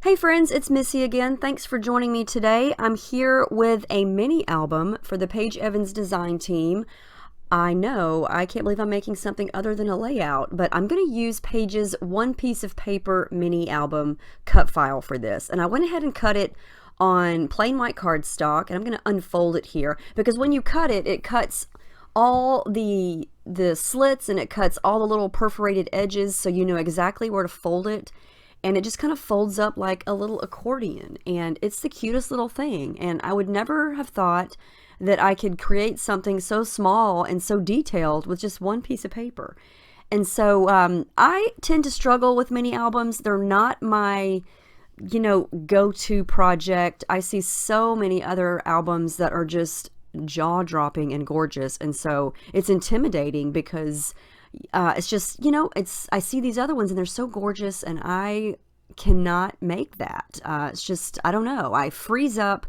Hey friends, it's Missy again. Thanks for joining me today. I'm here with a mini album for the Paige Evans design team. I know, I can't believe I'm making something other than a layout, but I'm going to use Paige's one piece of paper mini album cut file for this. And I went ahead and cut it on plain white cardstock, and I'm going to unfold it here because when you cut it, it cuts all the slits and it cuts all the little perforated edges so you know exactly where to fold it. And it just kind of folds up like a little accordion, and it's the cutest little thing. And I would never have thought that I could create something so small and so detailed with just one piece of paper. And so I tend to struggle with mini albums. They're not my go-to project. I see so many other albums that are just jaw-dropping and gorgeous, and so it's intimidating because it's just, I see these other ones and they're so gorgeous and I cannot make that. It's just, I don't know. I freeze up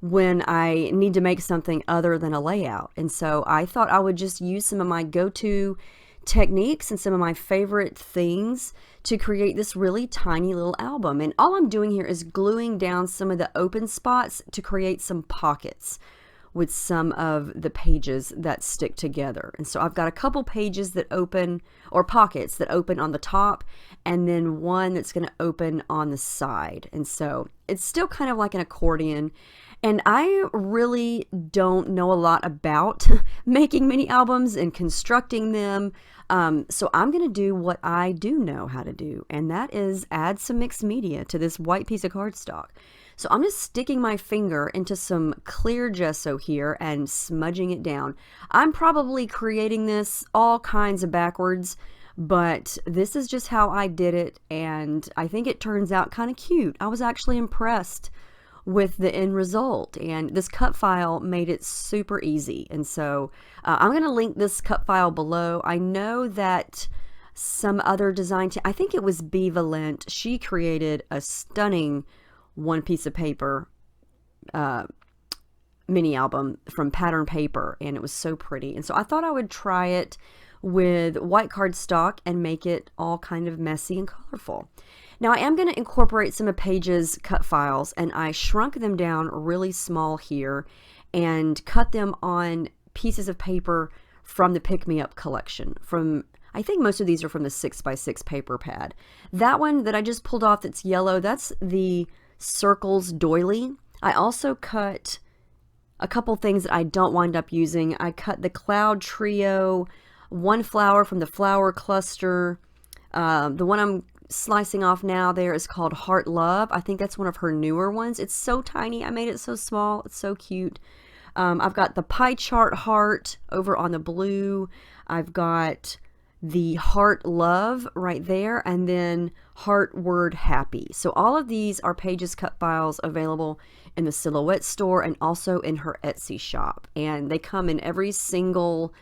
when I need to make something other than a layout. And so I thought I would just use some of my go-to techniques and some of my favorite things to create this really tiny little album. And all I'm doing here is gluing down some of the open spots to create some pockets with some of the pages that stick together. And so I've got a couple pages that open, or pockets that open on the top, and then one that's going to open on the side. And so it's still kind of like an accordion. And I really don't know a lot about making mini albums and constructing them. So I'm going to do what I do know how to do, and that is add some mixed media to this white piece of cardstock. So I'm just sticking my finger into some clear gesso here and smudging it down. I'm probably creating this all kinds of backwards, but this is just how I did it, and I think it turns out kind of cute. I was actually impressed with the end result, and this cut file made it super easy. And so I'm going to link this cut file below. I know that some other design I think it was Be Valent, she created a stunning one piece of paper mini album from pattern paper, and it was so pretty. And so I thought I would try it with white cardstock and make it all kind of messy and colorful. Now I am going to incorporate some of Paige's cut files, and I shrunk them down really small here and cut them on pieces of paper from the Pick Me Up collection. I think most of these are from the 6x6 paper pad. That one that I just pulled off that's yellow, that's the Circles doily. I also cut a couple things that I don't wind up using. I cut the Cloud Trio, one flower from the flower cluster. The one I'm slicing off now there is called Heart Love. I think that's one of her newer ones. It's so tiny. I made it so small. It's so cute. I've got the pie chart heart over on the blue. I've got the Heart Love right there, and then Heart Word Happy. So all of these are Paige's cut files available in the Silhouette store and also in her Etsy shop. And they come in every single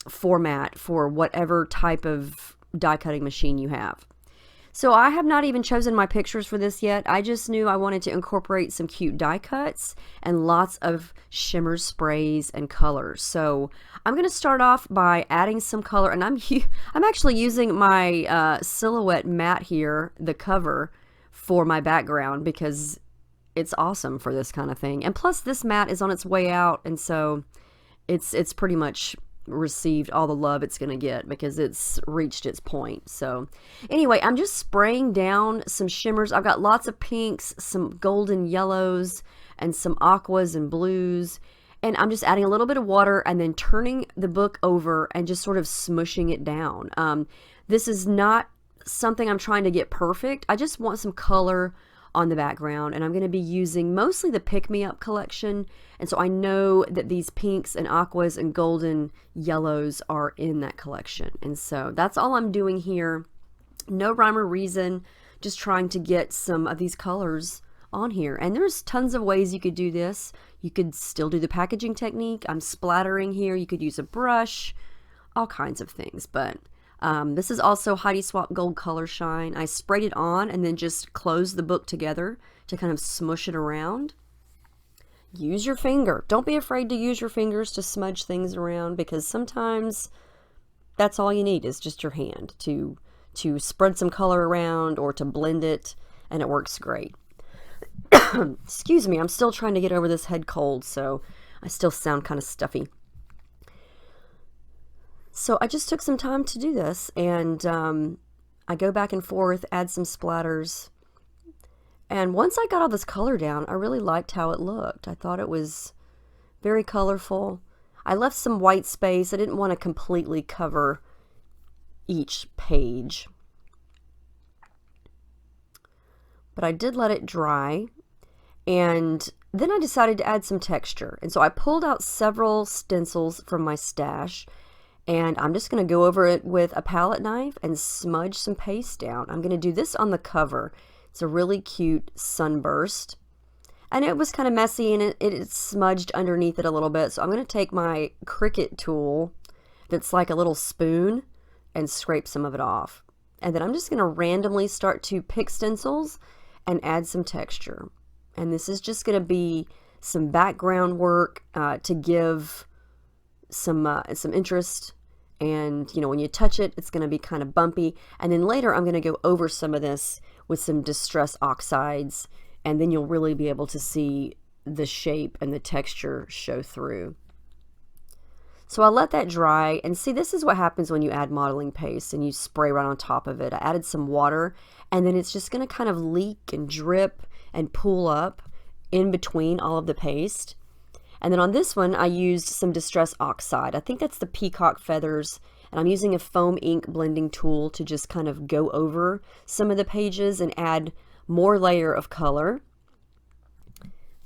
format for whatever type of die cutting machine you have. So I have not even chosen my pictures for this yet. I just knew I wanted to incorporate some cute die cuts and lots of shimmer sprays and colors. So I'm going to start off by adding some color, and I'm actually using my Silhouette mat here, the cover, for my background because it's awesome for this kind of thing. And plus this mat is on its way out, and so it's pretty much received all the love it's going to get because it's reached its point. So anyway, I'm just spraying down some shimmers. I've got lots of pinks, some golden yellows, and some aquas and blues, and I'm just adding a little bit of water and then turning the book over and just sort of smushing it down. This is not something I'm trying to get perfect. I just want some color on the background, and I'm going to be using mostly the Pick Me Up collection, and so I know that these pinks and aquas and golden yellows are in that collection. And so that's all I'm doing here. No rhyme or reason, just trying to get some of these colors on here. And there's tons of ways you could do this. You could still do the packaging technique. I'm splattering here. You could use a brush, all kinds of things. But this is also Heidi Swapp Gold Color Shine. I sprayed it on and then just closed the book together to kind of smush it around. Use your finger. Don't be afraid to use your fingers to smudge things around, because sometimes that's all you need is just your hand to spread some color around or to blend it. and it works great. Excuse me, I'm still trying to get over this head cold, so I still sound kind of stuffy. So I just took some time to do this, and I go back and forth, add some splatters. And once I got all this color down, I really liked how it looked. I thought it was very colorful. I left some white space. I didn't want to completely cover each page. But I did let it dry. And then I decided to add some texture. And so I pulled out several stencils from my stash. And I'm just going to go over it with a palette knife and smudge some paste down. I'm going to do this on the cover. It's a really cute sunburst. And it was kind of messy, and it smudged underneath it a little bit. So I'm going to take my Cricut tool that's like a little spoon and scrape some of it off. And then I'm just going to randomly start to pick stencils and add some texture. And this is just going to be some background work to give some interest. And you know, when you touch it, it's going to be kind of bumpy. And then later I'm going to go over some of this with some distress oxides, and then you'll really be able to see the shape and the texture show through. So I let that dry, and see, this is what happens when you add modeling paste and you spray right on top of it. I added some water, and then it's just going to kind of leak and drip and pool up in between all of the paste. And then on this one, I used some distress oxide. I think that's the peacock feathers. And I'm using a foam ink blending tool to just kind of go over some of the pages and add more layer of color.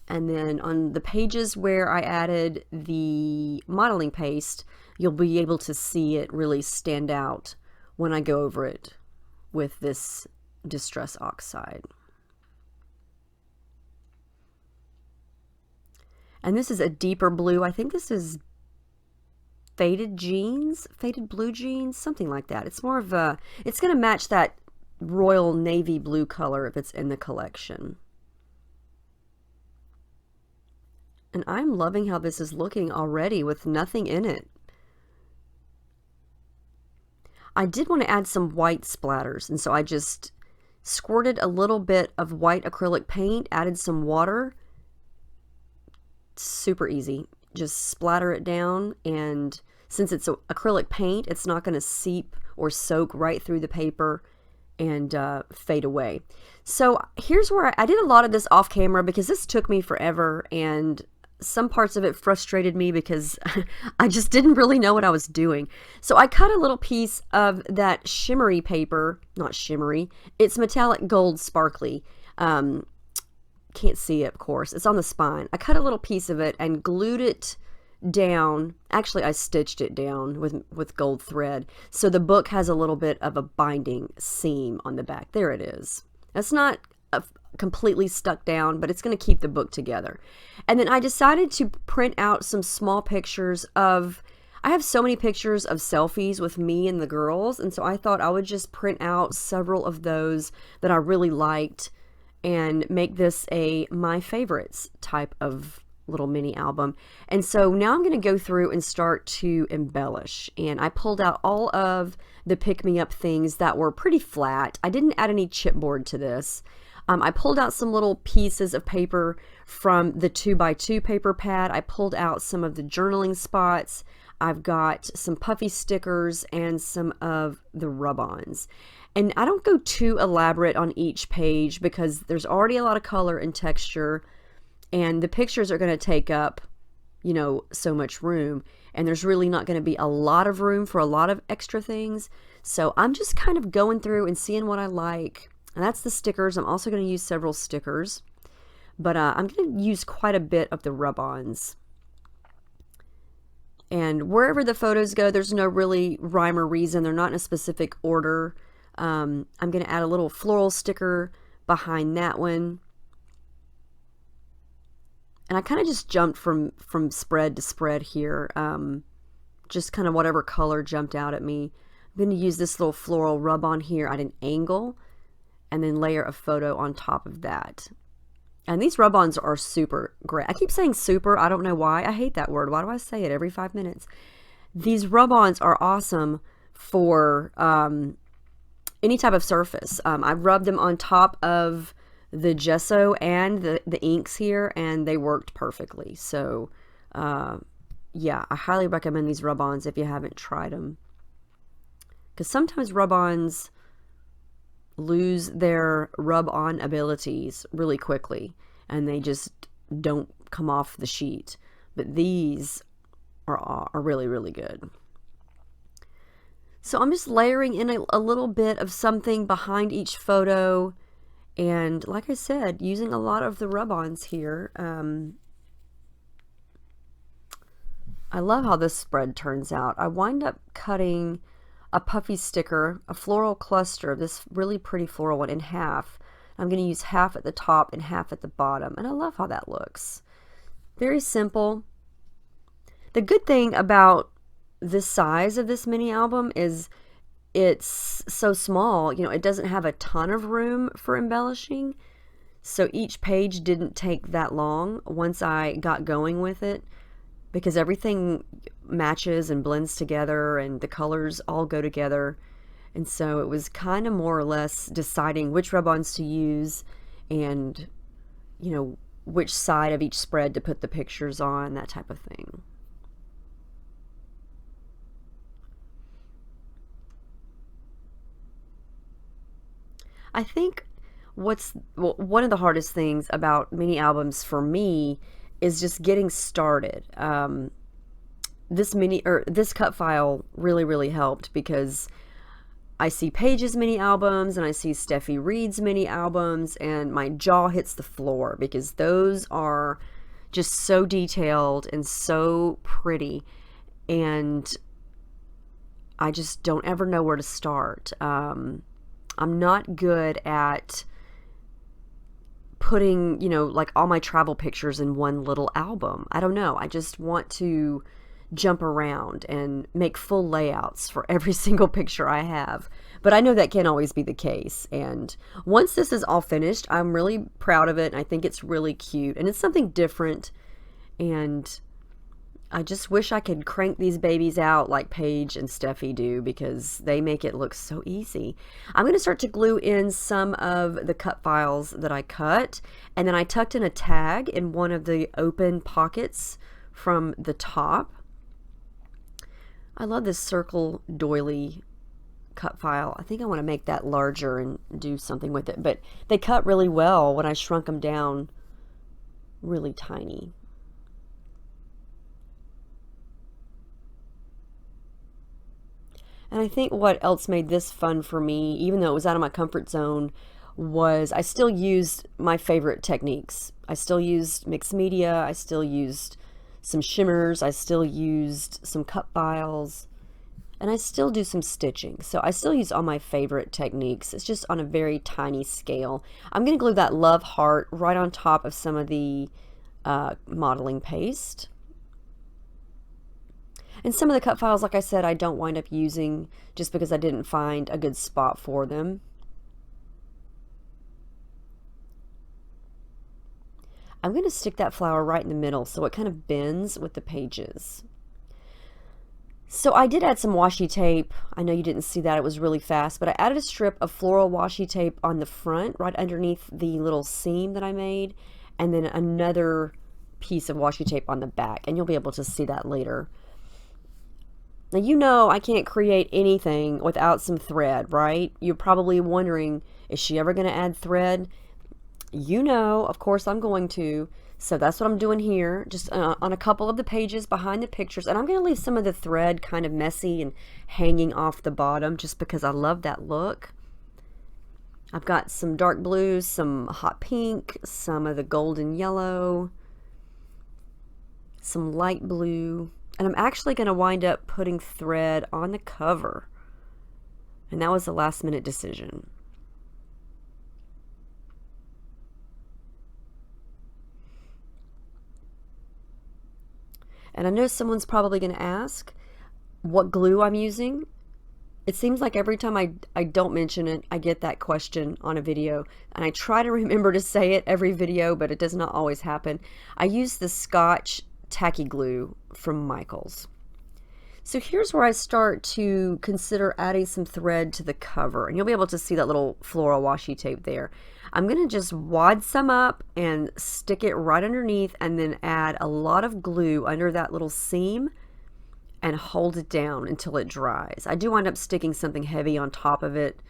And then on the pages where I added the modeling paste, you'll be able to see it really stand out when I go over it with this distress oxide. And this is a deeper blue. I think this is faded blue jeans, something like that. It's more of a, it's going to match that royal navy blue color if it's in the collection. And I'm loving how this is looking already with nothing in it. I did want to add some white splatters, and so I just squirted a little bit of white acrylic paint, added some water. Super easy. Just splatter it down, and since it's acrylic paint, it's not going to seep or soak right through the paper and fade away. So here's where I did a lot of this off camera because this took me forever, and some parts of it frustrated me because I just didn't really know what I was doing. So I cut a little piece of that shimmery paper, not shimmery, it's metallic gold sparkly. Can't see it, of course. It's on the spine. I cut a little piece of it and glued it down. Actually, I stitched it down with gold thread. So the book has a little bit of a binding seam on the back. There it is. That's not completely stuck down, but it's going to keep the book together. And then I decided to print out some small pictures of, I have so many pictures of selfies with me and the girls, and so I thought I would just print out several of those that I really liked and make this a my favorites type of little mini album. And so now I'm going to go through and start to embellish, and I pulled out all of the pick-me-up things that were pretty flat. I didn't add any chipboard to this. I pulled out some little pieces of paper from the 2x2 paper pad. I pulled out some of the journaling spots. I've got some puffy stickers and some of the rub-ons. And I don't go too elaborate on each page because there's already a lot of color and texture, and the pictures are going to take up, you know, so much room, and there's really not going to be a lot of room for a lot of extra things. So I'm just kind of going through and seeing what I like. And that's the stickers. I'm also going to use several stickers, but I'm going to use quite a bit of the rub-ons. And wherever the photos go, there's no really rhyme or reason. They're not in a specific order. I'm going to add a little floral sticker behind that one. And I kind of just jumped from spread to spread here. Just kind of whatever color jumped out at me. I'm going to use this little floral rub-on here at an angle, and then layer a photo on top of that. And these rub-ons are super great. I keep saying super. I don't know why. I hate that word. Why do I say it every 5 minutes? These rub-ons are awesome for any type of surface. I rubbed them on top of the gesso and the inks here, and they worked perfectly. So yeah, I highly recommend these rub-ons if you haven't tried them, because sometimes rub-ons lose their rub-on abilities really quickly and they just don't come off the sheet, but these are really, really good. So I'm just layering in a little bit of something behind each photo, and like I said, using a lot of the rub-ons here. I love how this spread turns out. I wind up cutting a puffy sticker, a floral cluster, this really pretty floral one, in half. I'm going to use half at the top and half at the bottom, and I love how that looks. Very simple. The good thing about this size of this mini album is it's so small, you know, it doesn't have a ton of room for embellishing. So each page didn't take that long once I got going with it, because everything matches and blends together and the colors all go together. And so it was kind of more or less deciding which rub-ons to use and, you know, which side of each spread to put the pictures on, that type of thing. I think one of the hardest things about mini albums for me is just getting started. This cut file really helped, because I see Paige's mini albums and I see Steffi Reed's mini albums, and my jaw hits the floor because those are just so detailed and so pretty, and I just don't ever know where to start. I'm not good at putting, you know, like all my travel pictures in one little album. I don't know. I just want to jump around and make full layouts for every single picture I have. But I know that can't always be the case. And once this is all finished, I'm really proud of it. And I think it's really cute. And it's something different. And I just wish I could crank these babies out like Paige and Steffi do, because they make it look so easy. I'm going to start to glue in some of the cut files that I cut, and then I tucked in a tag in one of the open pockets from the top. I love this circle doily cut file. I think I want to make that larger and do something with it, but they cut really well when I shrunk them down really tiny. And I think what else made this fun for me, even though it was out of my comfort zone, was I still used my favorite techniques. I still used mixed media, I still used some shimmers, I still used some cut files, and I still do some stitching. So I still use all my favorite techniques. It's just on a very tiny scale. I'm going to glue that love heart right on top of some of the modeling paste. And some of the cut files, like I said, I don't wind up using just because I didn't find a good spot for them. I'm going to stick that flower right in the middle so it kind of bends with the pages. So I did add some washi tape. I know you didn't see that, it was really fast, but I added a strip of floral washi tape on the front, right underneath the little seam that I made, and then another piece of washi tape on the back, and you'll be able to see that later. Now, you know I can't create anything without some thread, right? You're probably wondering, is she ever going to add thread? You know, of course I'm going to. So that's what I'm doing here, just on a couple of the pages behind the pictures. And I'm going to leave some of the thread kind of messy and hanging off the bottom just because I love that look. I've got some dark blues, some hot pink, some of the golden yellow, some light blue. And I'm actually going to wind up putting thread on the cover. And that was a last minute decision. And I know someone's probably going to ask what glue I'm using. It seems like every time I don't mention it, I get that question on a video. And I try to remember to say it every video, but it does not always happen. I use the Scotch tacky glue from Michaels. So here's where I start to consider adding some thread to the cover, and you'll be able to see that little floral washi tape there. I'm going to just wad some up and stick it right underneath, and then add a lot of glue under that little seam and hold it down until it dries. I do wind up sticking something heavy on top of it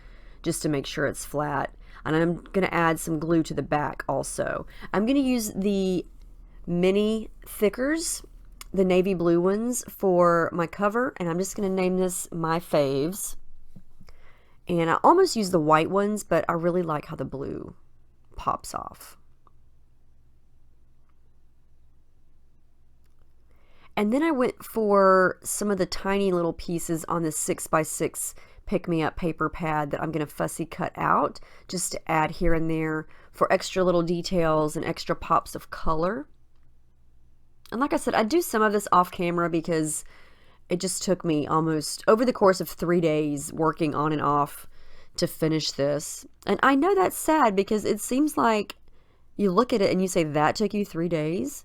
just to make sure it's flat. And I'm going to add some glue to the back also. I'm going to use the mini thickers, the navy blue ones, for my cover, and I'm just going to name this My Faves. And I almost use the white ones, but I really like how the blue pops off. And then I went for some of the tiny little pieces on this 6x6 pick-me-up paper pad that I'm going to fussy cut out just to add here and there for extra little details and extra pops of color. And like I said, I do some of this off camera because it just took me almost over the course of 3 days working on and off to finish this. And I know that's sad because it seems like you look at it and you say, that took you 3 days?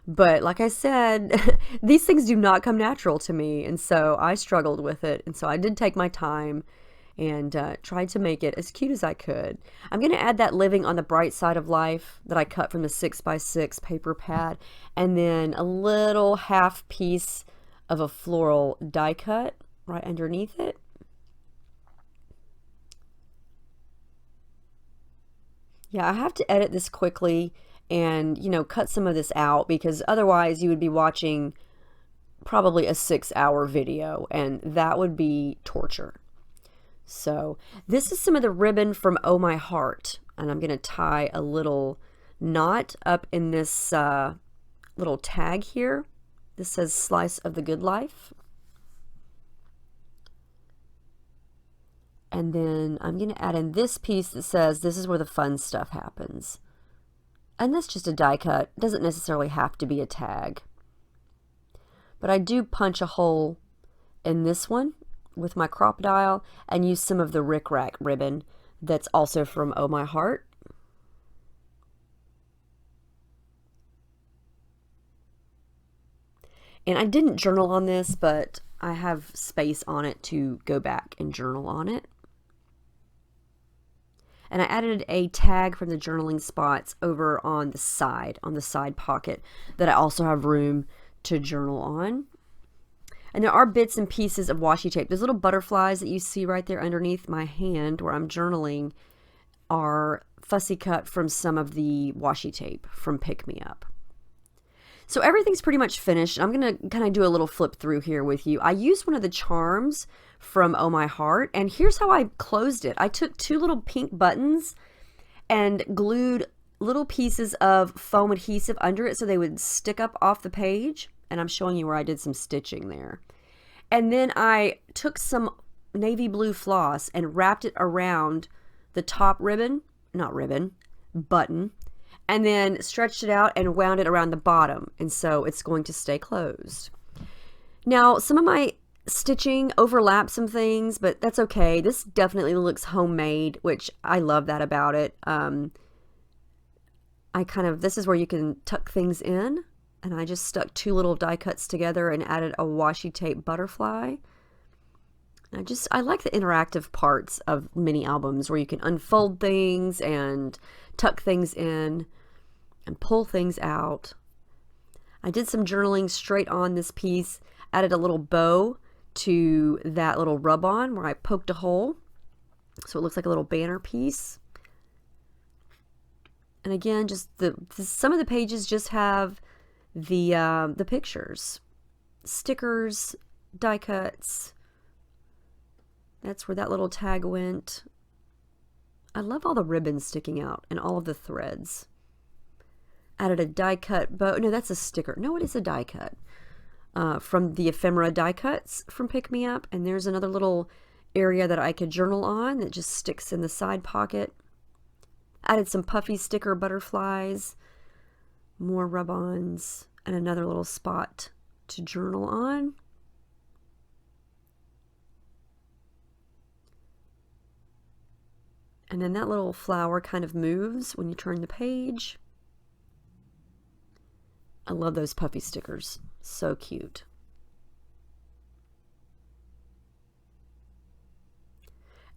But like I said, these things do not come natural to me, and so I struggled with it. And so I did take my time and tried to make it as cute as I could. I'm going to add that living on the bright side of life that I cut from the 6x6 paper pad, and then a little half piece of a floral die cut right underneath it. Yeah, I have to edit this quickly and, you know, cut some of this out because otherwise you would be watching probably a 6-hour video, and that would be torture. So this is some of the ribbon from Oh My Heart, and I'm going to tie a little knot up in this little tag here. This says Slice of the Good Life. And then I'm going to add in this piece that says this is where the fun stuff happens. And that's just a die cut. It doesn't necessarily have to be a tag. But I do punch a hole in this one with my crocodile and use some of the Rick Rack ribbon that's also from Oh My Heart. And I didn't journal on this, but I have space on it to go back and journal on it. And I added a tag from the journaling spots over on the side pocket that I also have room to journal on. And there are bits and pieces of washi tape. Those little butterflies that you see right there underneath my hand where I'm journaling are fussy cut from some of the washi tape from Pick Me Up. So everything's pretty much finished. I'm going to kind of do a little flip through here with you. I used one of the charms from Oh My Heart, and here's how I closed it. I took 2 little pink buttons and glued little pieces of foam adhesive under it so they would stick up off the page, and I'm showing you where I did some stitching there. And then I took some navy blue floss and wrapped it around the top button, and then stretched it out and wound it around the bottom, and so it's going to stay closed. Now, some of my stitching overlaps some things, but that's okay. This definitely looks homemade, which I love that about it. This is where you can tuck things in, and I just stuck 2 little die cuts together and added a washi tape butterfly. I like the interactive parts of mini albums where you can unfold things and tuck things in and pull things out. I did some journaling straight on this piece, added a little bow to that little rub-on where I poked a hole so it looks like a little banner piece. And again, just some of the pages just have the pictures, stickers, die cuts. That's where that little tag went. I love all the ribbons sticking out and all of the threads. Added a die cut bow. No, that's a sticker. No, it is a die cut. From the ephemera die cuts from Pick Me Up. And there's another little area that I could journal on that just sticks in the side pocket. Added some puffy sticker butterflies, more rub-ons, and another little spot to journal on. And then that little flower kind of moves when you turn the page. I love those puffy stickers. So cute.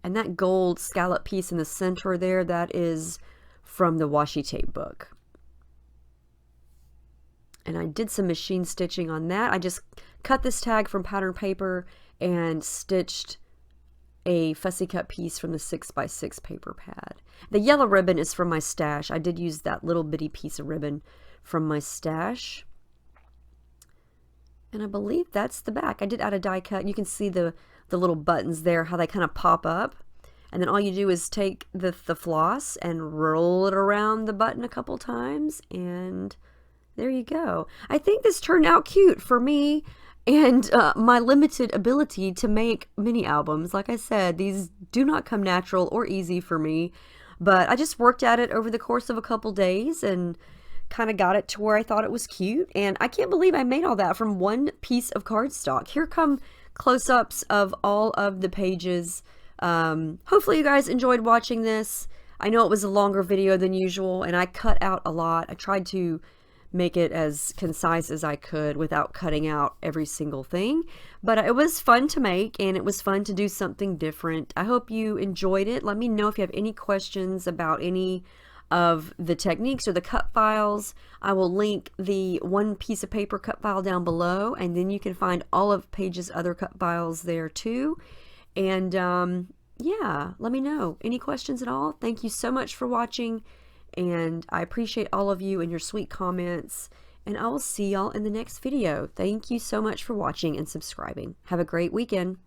And that gold scallop piece in the center there, that is from the washi tape book. And I did some machine stitching on that. I just cut this tag from pattern paper and stitched a fussy cut piece from the 6x6 paper pad. The yellow ribbon is from my stash. I did use that little bitty piece of ribbon from my stash. And I believe that's the back. I did add a die cut. You can see the little buttons there, how they kind of pop up. And then all you do is take the floss and roll it around the button a couple times, and there you go. I think this turned out cute for me and my limited ability to make mini albums. Like I said, these do not come natural or easy for me, but I just worked at it over the course of a couple days and kind of got it to where I thought it was cute. And I can't believe I made all that from one piece of cardstock. Here come close-ups of all of the pages. Hopefully you guys enjoyed watching this. I know it was a longer video than usual, and I cut out a lot. I tried to make it as concise as I could without cutting out every single thing, but it was fun to make, and it was fun to do something different. I hope you enjoyed it. Let me know if you have any questions about any of the techniques or the cut files. I will link the one piece of paper cut file down below, and then you can find all of Paige's other cut files there too. And yeah, let me know any questions at all. Thank you so much for watching, and I appreciate all of you and your sweet comments, and I will see y'all in the next video. Thank you so much for watching and subscribing. Have a great weekend.